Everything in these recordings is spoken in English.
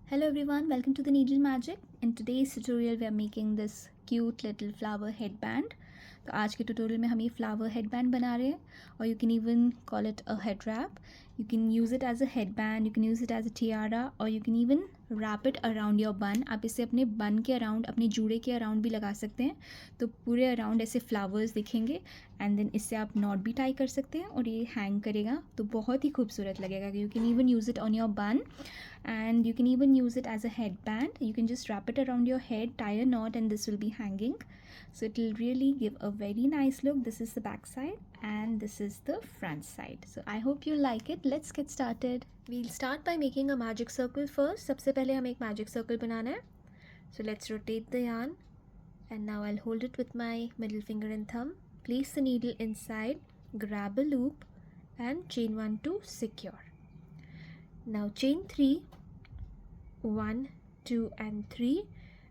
Hello everyone, welcome to the Needle Magic. In today's tutorial we are making this cute little flower headband. तो आज के tutorial में हम ये flower headband बना रहे हैं और you can even call it a head wrap. You can use it as a headband, you can use it as a tiara or you can even wrap it around your bun. आप इसे अपने bun के around, अपने जूड़े के around भी लगा सकते हैं तो पूरे around ऐसे flowers दिखेंगे and then इससे आप knot भी tie कर सकते हैं और ये hang करेगा तो बहुत ही खूबसूरत लगेगा. You can even use it on your bun and you can even use it as a headband. You can just wrap it around your head, tie a knot and this will be hanging. So it will really give a very nice look. This is the back side and this is the front side. So I hope you like it. Let's get started. We'll start by making a magic circle first. सबसे पहले हम एक magic circle बनाना है. So let's rotate the yarn and now I'll hold it with my middle finger and thumb. Place the needle inside, grab a loop and chain 1 to secure. Now chain 3, 1, 2 and 3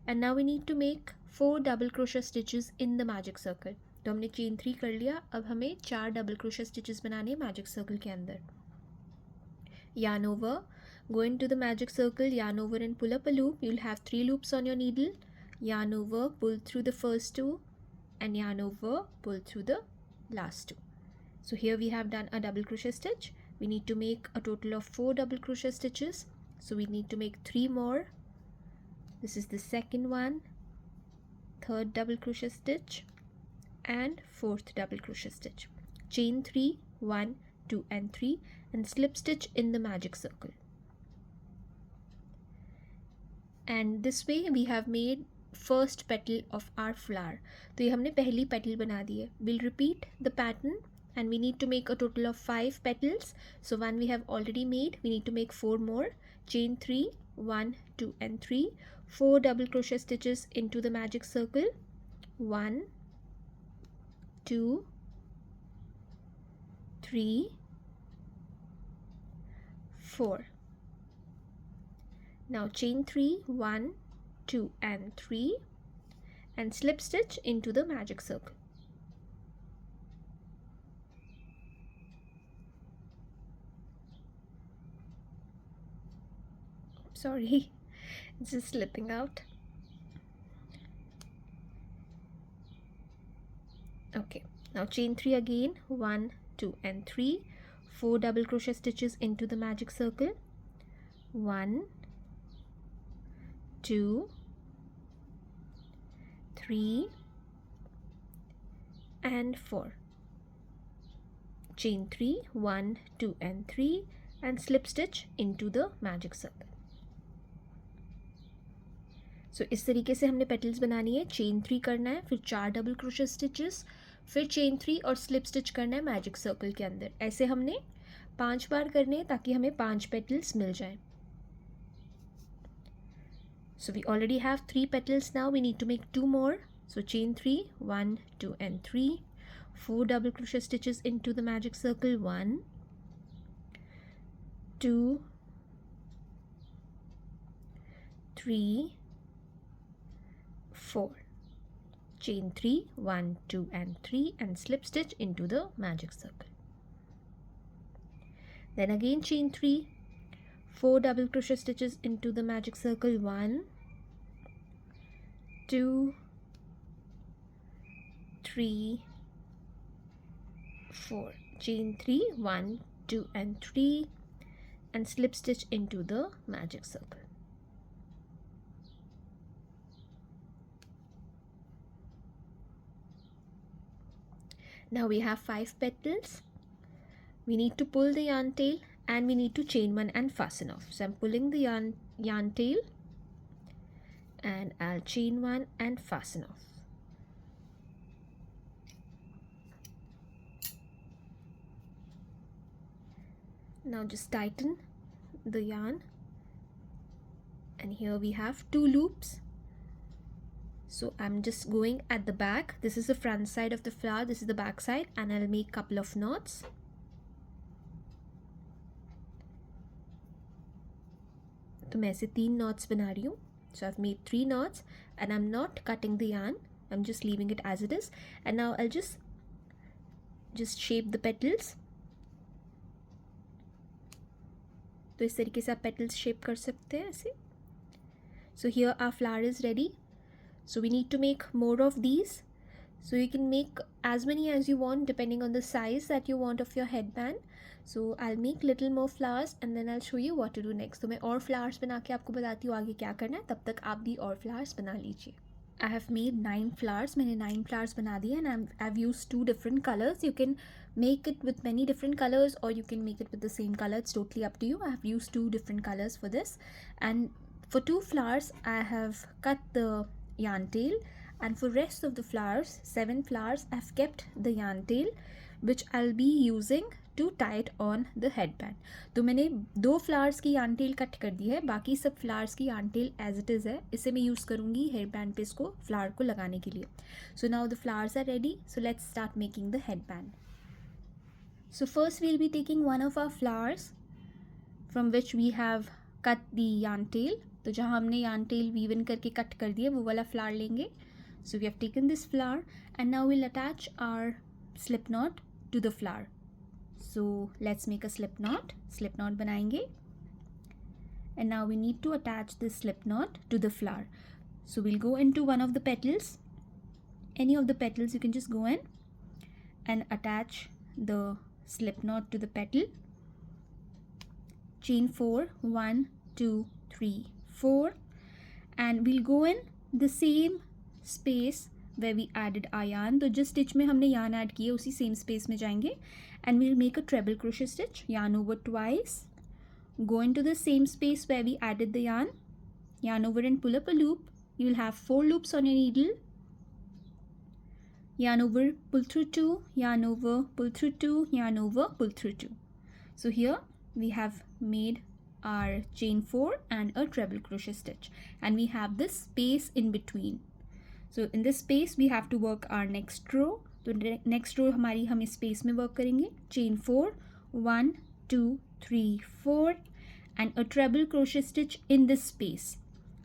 and now we need to make 4 double crochet stitches in the magic circle. तो हमने chain 3 कर लिया. अब हमें 4 double crochet stitches बनाने हैं magic circle के अंदर. Yarn over, go into the magic circle, yarn over and pull up a loop. You'll have 3 loops on your needle. Yarn over, pull through the first 2 and yarn over, pull through the last 2. So here we have done a double crochet stitch. We need to make a total of 4 double crochet stitches. So we need to make 3 more. This is the second one, third double crochet stitch and fourth double crochet stitch. Chain 3, 1, 2 and 3 and slip stitch in the magic circle. And this way we have made first petal of our flower. तो ये हमने पहली petal बना दी है. We'll repeat the pattern and we need to make a total of 5 petals. So one we have already made. We need to make 4 more. Chain 3, 1, 2 and 3. 4 double crochet stitches into the magic circle. 1, 2, 3, 4. Now chain 3, 1, 2 and 3 and slip stitch into the magic circle. Sorry, it's just slipping out. Okay, now chain 3 again, 1, 2 and 3. 4 double crochet stitches into the magic circle. 1, 2, 3 and 4. Chain 3, 1, 2 and 3 and slip stitch into the magic circle. So इस तरीके से हमने petals बनानी है. Chain 3 करना है, फिर 4 double crochet stitches, फिर chain 3 और slip stitch करना है magic circle के अंदर. ऐसे हमने 5 बार करने हैं ताकि हमें 5 petals मिल जाएं. So we already have 3 petals now. We need to make 2 more. So chain 3, 1, 2 and 3. 4 double crochet stitches into the magic circle. 1, 2, 3, 4. Chain 3, 1, 2 and 3 and slip stitch into the magic circle. Then again chain 3, 4 double crochet stitches into the magic circle. 1, 2, 3, 4. Chain 3, 1, 2 and 3 and slip stitch into the magic circle. Now we have 5 petals. We need to pull the yarn tail and we need to chain 1 and fasten off. So I'm pulling the yarn tail and I'll chain 1 and fasten off. Now just tighten the yarn and here we have 2 loops. So I'm just going at the back. This is the front side of the flower, this is the back side and I'll make couple of knots. तो मैं ऐसे 3 knots बना रही हूँ. So I've made 3 knots and I'm not cutting the yarn. I'm just leaving it as it is. And now I'll just shape the petals. तो इस तरीके से आप petals shape कर सकते हैं ऐसे. So here our flower is ready. So we need to make more of these. So you can make as many as you want depending on the size that you want of your headband. So I'll make little more flowers and then I'll show you what to do next. तो मैं और flowers बना के आपको बताती हूँ आगे क्या करना है, तब तक आप भी और flowers बना लीजिए. I have made 9 flowers. मैंने 9 flowers बना दिए and I've used 2 different colors. You can make it with many different colors or you can make it with the same color. It's totally up to you. I have used 2 different colors for this. And for 2 flowers, I have cut the yarn tail. And for rest of the flowers, 7 flowers, I've kept the yarn tail, which I'll be using to tie it on the headband. तो मैंने 2 flowers की yarn tail cut कर दी है, बाकी सब flowers की yarn tail as it is है. इसे मैं यूज़ करूँगी headband पे इसको flower को लगाने के लिए. So now the flowers are ready. So let's start making the headband. So first we'll be taking one of our flowers from which we have cut the yarn tail. तो जहाँ हमने yarn tail weave in करके cut कर दिया वो वाला flower लेंगे. So we have taken this flower and now we'll attach our slip knot to the flower. So let's make a slip knot बनाएंगे. And now we need to attach this slip knot to the flower. So we'll go into one of the petals. Any of the petals you can just go in and attach the slip knot to the petal. Chain 4, 1, 2, 3, 4. And we'll go in the same space where we added our yarn. तो जिस stitch में हमने yarn add किए उसी same space में जाएंगे and we'll make a treble crochet stitch. Yarn over twice. Go into the same space where we added the yarn. Yarn over and pull up a loop. You will have 4 loops on your needle. Yarn over, pull through 2, yarn over, pull through 2, yarn over, pull through 2. So here we have made our chain 4 and a treble crochet stitch and we have this space in between. So in this space we have to work our next row. तो next row हमारी हम इस space में work करेंगे. Chain 4, 1, 2, 3, 4 and a treble crochet stitch in this space.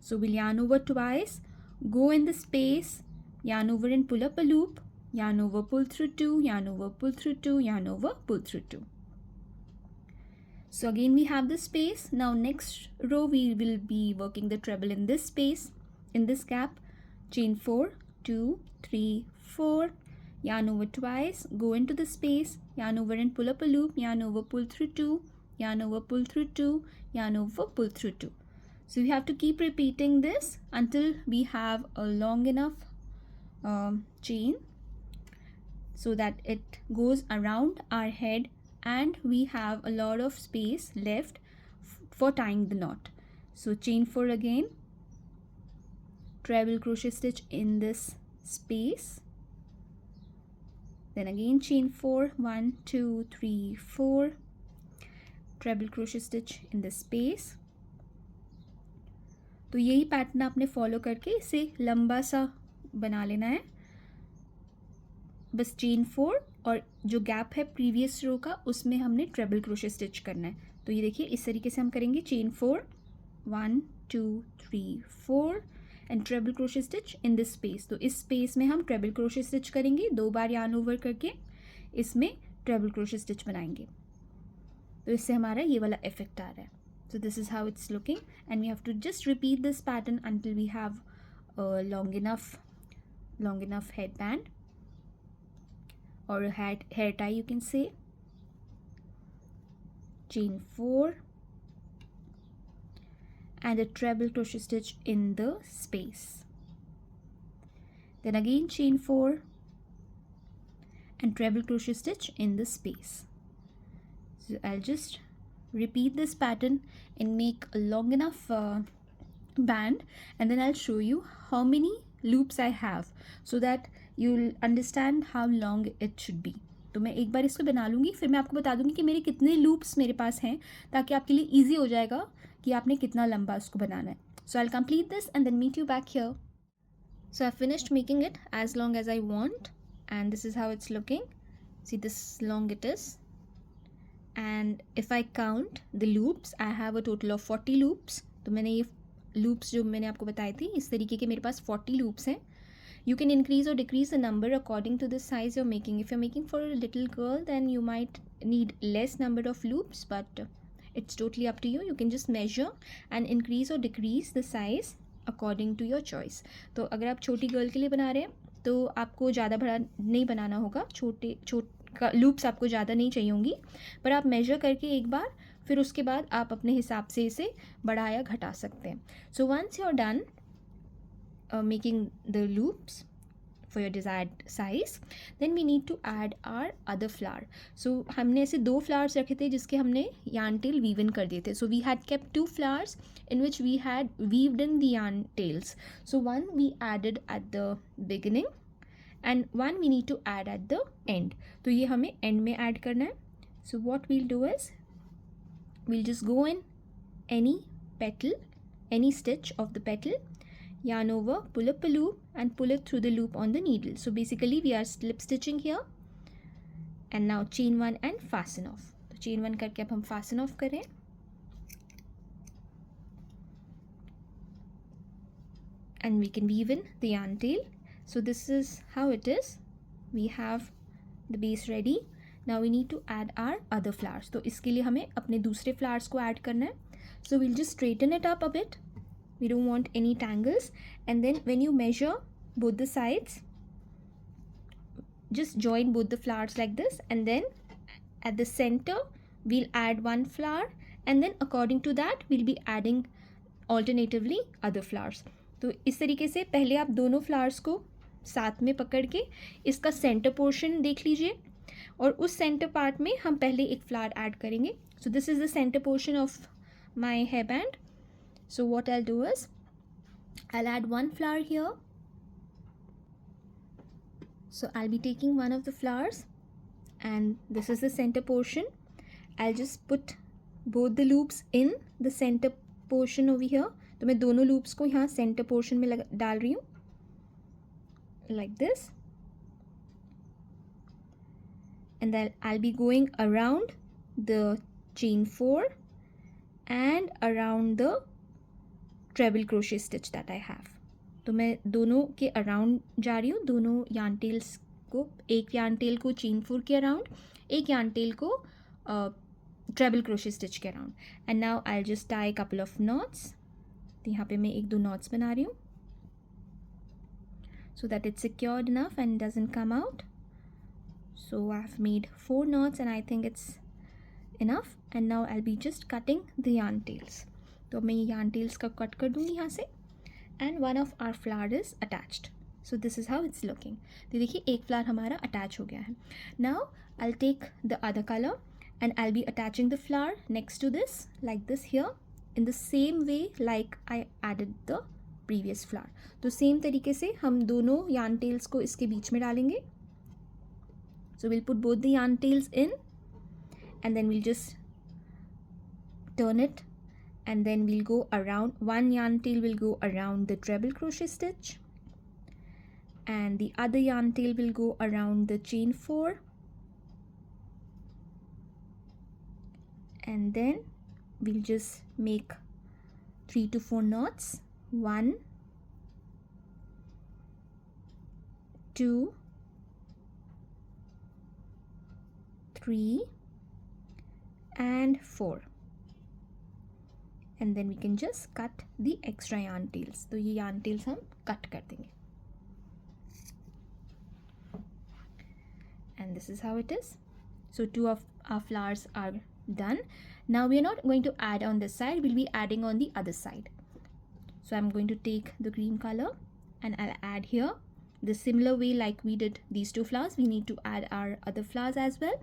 So we'll yarn over twice, go in the space, yarn over and pull up a loop, yarn over, pull through 2, yarn over, pull through 2, yarn over, pull through 2. So again we have the space. Now next row we will be working the treble in this space, in this gap. Chain 4, 2, 3, 4, yarn over twice, go into the space, yarn over and pull up a loop, yarn over, pull through 2, yarn over, pull through 2, yarn over, pull through 2. So we have to keep repeating this until we have a long enough chain so that it goes around our head and we have a lot of space left for tying the knot. So chain 4 again, treble crochet stitch in this space, then again chain 4, 1, 2, 3, 4, treble crochet stitch in this space. तो यही pattern आपने follow करके इसे लंबा सा बना लेना है. बस चेन 4 और जो गैप है प्रीवियस रो का उसमें हमने ट्रेबल क्रोशे स्टिच करना है. तो ये देखिए इस तरीके से हम करेंगे. Chain 4, 1, 2, 3, 4 and treble crochet stitch in this space. तो इस स्पेस में हम ट्रेबल क्रोशे स्टिच करेंगे. 2 बार यार्न ओवर करके इसमें ट्रेबल क्रोशे स्टिच बनाएंगे. तो इससे हमारा ये वाला इफेक्ट आ रहा है. So this is how it's looking and we have to just repeat this pattern until we have a long enough headband or a hair tie you can say. Chain 4 and a treble crochet stitch in the space. Then again chain 4 and treble crochet stitch in the space. So I'll just repeat this pattern and make a long enough band and then I'll show you how many loops I have so that you'll understand how long it should be. तो मैं एक बार इसको बना लूँगी फिर मैं आपको बता दूँगी कि मेरे कितने लूप्स मेरे पास हैं ताकि आपके लिए ईजी हो जाएगा कि आपने कितना लंबा उसको बनाना है. So I'll complete this and then meet you back here. So I've finished making it as long as I want and this is how it's looking. See this long it is. And if I count the loops, I have a total of 40 loops. तो मैंने ये loops जो मैंने आपको बताई थी इस तरीके के मेरे पास 40 loops हैं. You can increase or decrease the number according to the size you're making. If you're making for a little girl, then you might need less number of loops, but it's totally up to you. You can just measure and increase or decrease the size according to your choice. तो अगर आप छोटी girl के लिए बना रहे हैं तो आपको ज़्यादा बड़ा नहीं बनाना होगा, लूप्स आपको ज़्यादा नहीं चाहिए होंगी, पर आप मेजर करके एक बार, फिर उसके बाद आप अपने हिसाब से इसे बढ़ा या घटा सकते हैं। So once you are done making the loops for your desired size, then we need to add our other flower. So हमने ऐसे 2 flowers रखे थे जिसके हमने yarn tail weave in कर दिए थे. So we had kept 2 flowers in which we had weaved in the yarn tails. So one we added at the beginning and one we need to add at the end. तो ये हमें end में add करना है. So what we'll do is we'll just go in any petal, any stitch of the petal, yarn over, pull up a loop and pull it through the loop on the needle. So basically we are slip stitching here and now chain 1 and fasten off. तो chain 1 करके अब हम fasten off करें and we can weave in the yarn tail. So this is how it is. We have the base ready. Now we need to add our other flowers. तो इसके लिए हमें अपने दूसरे flowers को add करना है. So we'll just straighten it up a bit. We don't want any tangles, and then when you measure both the sides, just join both the flowers like this, and then at the center we'll add one flower, and then according to that we'll be adding alternatively other flowers. तो इस तरीके से पहले आप दोनों flowers को साथ में पकड़ के इसका center portion देख लीजिए, और उस center part में हम पहले एक flower add करेंगे. So this is the center portion of my hairband. So what I'll do is I'll add one flower here. So I'll be taking one of the flowers and this is the center portion. I'll just put both the loops in the center portion over here. तो मैं दोनों loops को यहाँ center portion में डाल रही हूँ like this, and then I'll be going around the chain 4 and around the treble crochet stitch that I have. तो मैं दोनों के अराउंड जा रही हूँ, दोनों yarn tails को, एक yarn tail को chain 4 के अराउंड, एक yarn tail को treble crochet stitch के around. And now I'll just tie a couple of knots. तो यहाँ पे मैं 1-2 knots बना रही हूँ so that it's secured enough and doesn't come out. So I've made 4 knots and I think it's enough. And now I'll be just cutting the yarn tails. तो मैं ये yarn tails का कट कर दूँगी यहाँ से, and one of our flower is attached. So this is how it's looking. तो देखिए एक flower हमारा attach हो गया है. Now I'll take the other color and I'll be attaching the flower next to this like this here in the same way like I added the previous flower. तो same तरीके से हम दोनों yarn tails को इसके बीच में डालेंगे. So we'll put both the yarn tails in and then we'll just turn it, and then we'll go around, one yarn tail will go around the treble crochet stitch and the other yarn tail will go around the chain 4, and then we'll just make 3 to 4 knots. 1, 2, 3 and 4, and then we can just cut the extra yarn tails. तो ये yarn tails हम cut कर देंगे. And this is how it is. So 2 of our flowers are done. Now we are not going to add on this side, we'll be adding on the other side. So I'm going to take the green color and I'll add here. The similar way like we did these 2 flowers, we need to add our other flowers as well.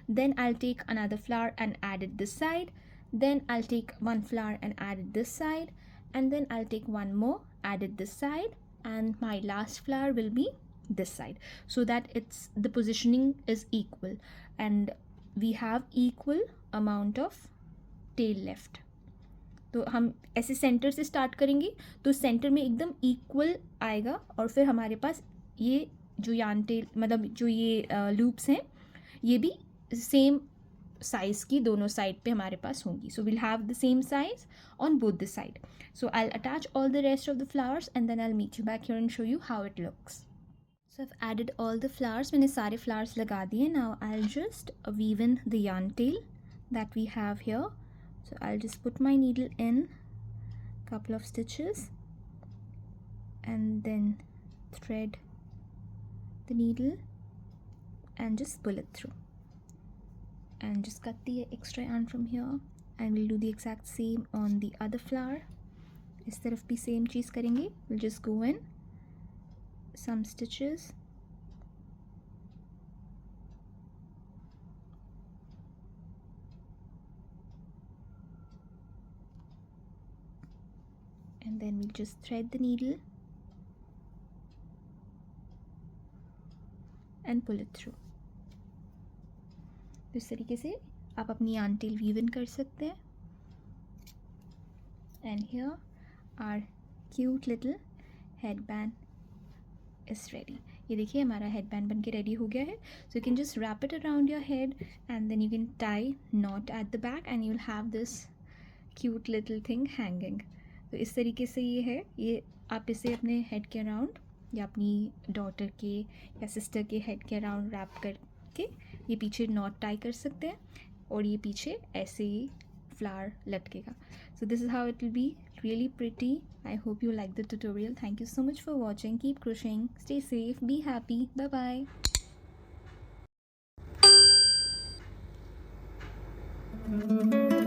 Then I'll take another flower and add it this side. Then I'll take one flower and add it this side, and then I'll take one more, add it this side, and my last flower will be this side, so that it's the positioning is equal and we have equal amount of tail left. तो हम ऐसे centre से start करेंगे तो centre में एकदम equal आएगा, और फिर हमारे पास ये जो yarn tail मतलब जो ये लूप्स हैं ये भी सेम साइज़ की दोनों साइड पे हमारे पास होंगी. So will have the same size on both the side. So I will attach all the rest of the flowers and then I will meet you back here and show you how it looks. So I added all the flowers, मैंने सारे flowers लगा दिए. Now I will just weave in the yarn tail that we have here. So I'll just put my needle in couple of stitches and then thread the needle and just pull it through, and just cut the extra yarn from here, and we'll do the exact same on the other flower. इस तरफ भी same चीज़ करेंगे. We'll just go in some stitches and then we'll just thread the needle and pull it through. इस तरीके से आप अपनी yarn tail weave in कर सकते हैं. And here our cute little headband is ready. ये देखिए हमारा headband बन के ready हो गया है. So you can just wrap it around your head and then you can tie knot at the back and you'll have this cute little thing hanging. तो इस तरीके से ये है. ये आप इसे अपने head के around या अपनी daughter के या sister के head के around wrap करके ये पीछे knot tie कर सकते हैं और ये पीछे ऐसे ही flower लटकेगा. So this is how it will be. Really pretty. I hope you like the tutorial. Thank you so much for watching. Keep crocheting. Stay safe. Be happy. Bye bye.